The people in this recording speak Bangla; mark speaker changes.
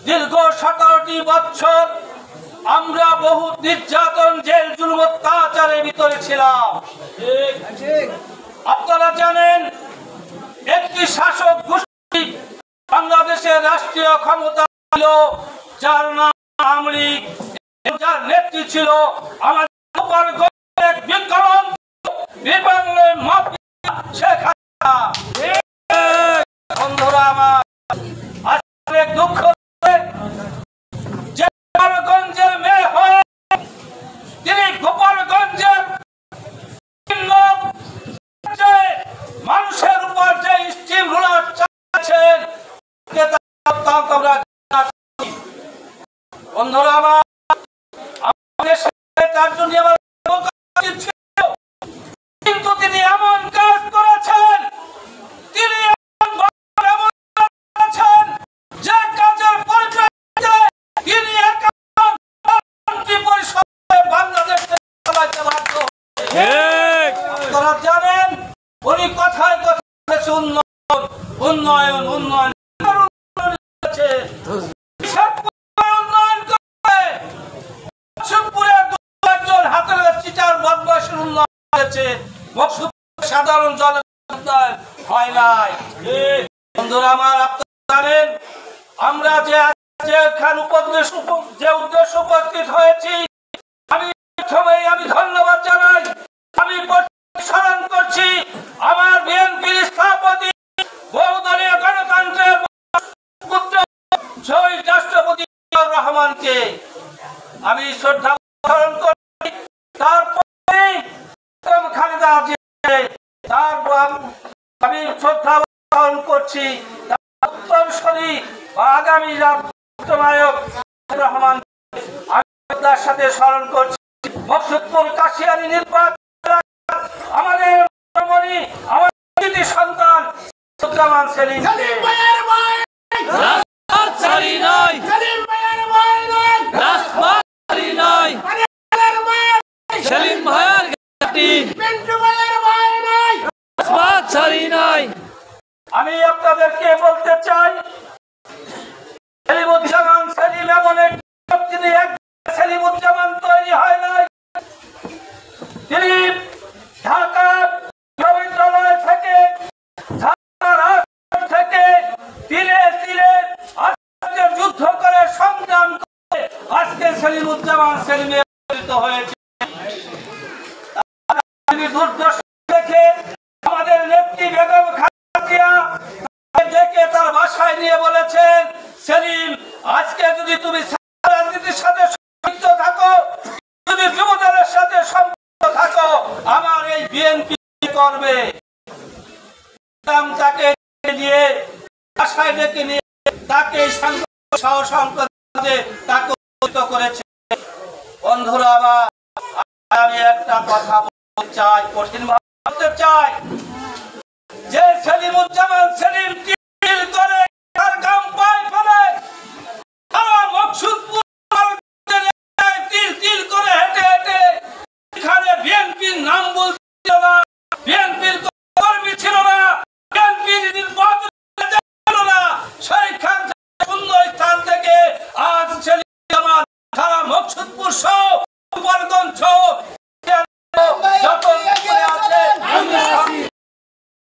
Speaker 1: দীর্ঘ 17টি বছর আমরা বহু নির্যাতন, জেল, জুলুম, অত্যাচারের ভিতরে ছিলাম। আপনারা জানেন, একটি শাসক গোষ্ঠী বাংলাদেশের রাষ্ট্রীয় ক্ষমতা ছিল, যার নাম আওয়ামী লীগ, যার নেত্রী ছিল আমাদের বিক্রম মাফিয়া শেখ হাসিনা। বন্ধুরা আমার, আজকে দুঃখ যে গোপালগঞ্জের মেয়ে হয়ে তিনি গোপালগঞ্জের মানুষের উপর যে স্টিম রুলার চালাচ্ছেন, বন্ধুরা আমার, তার জন্য আমার কিন্তু তিনি এমন কাজ করেছেন, তিনি এমন করেছেন যে কাজের পরিপ্রেক্ষিতে তিনি পরিষদে বাংলাদেশ চালাতে বাধ্য। আপনারা জানেন, উনি কথায় কথা উন্নয়ন উন্নয়ন উন্নয়ন সাধারণ জনগণ হয় নাই। বন্ধুরা আমার, আপনারা জানেন, আমরা যে উদ্দেশ্য উপস্থিত হয়েছি, আমি ধন্যবাদ জানাই। আমি স্মরণ করছি আমার বিএনপির স্থপতি, বহুদলীয় গণতন্ত্রের শহীদ রাষ্ট্রপতি রহমানকে আমি শ্রদ্ধা স্মরণ করছি। তারপরে খালেদা আমি শ্রদ্ধা স্মরণ করছি উত্তরসূরি আগামী রাষ্ট্রনায়ক রহমান, আমি তার সাথে স্মরণ করছি মকসুদপুর কাশিয়ানী নির্বাচন আমাদের সন্তান সুজ্জামান সেলিম আমি আপনাদেরকে বলতে চাই, সেলিমুজ্জামান সেলিম এমন তিনি এক সেলিমুজ্জামান তৈরি হয় নাই। তিনি ঢাকা বিশ্ববিদ্যালয় থেকে তীরে তীরে যুদ্ধ করে সংগ্রাম করে আজকে সেলিমুজ্জামান সেলিমে পরিণত হয়েছে। তিনি দুর্দশা দেখে আমাদের নেত্রী বেগম খালেদা জিয়া ডেকে তার বাসায় নিয়ে বলেছেন, সেলিম, আজকে যদি তুমি রাজনীতির সাথে সম্পৃক্ত থাকো, যদি যুবদলের সাথে সম্পৃক্ত থাকো, আমার এই বিএনপি করবে। তাকে নিয়ে বাসায় ডেকে নিয়ে তাকে তাকে করেছে। বন্ধুরা আমার, আমি একটা কথা বলতে চাই, কঠিন ভাবে বলতে চাই, যে সেলিমুজ্জামান সেলিম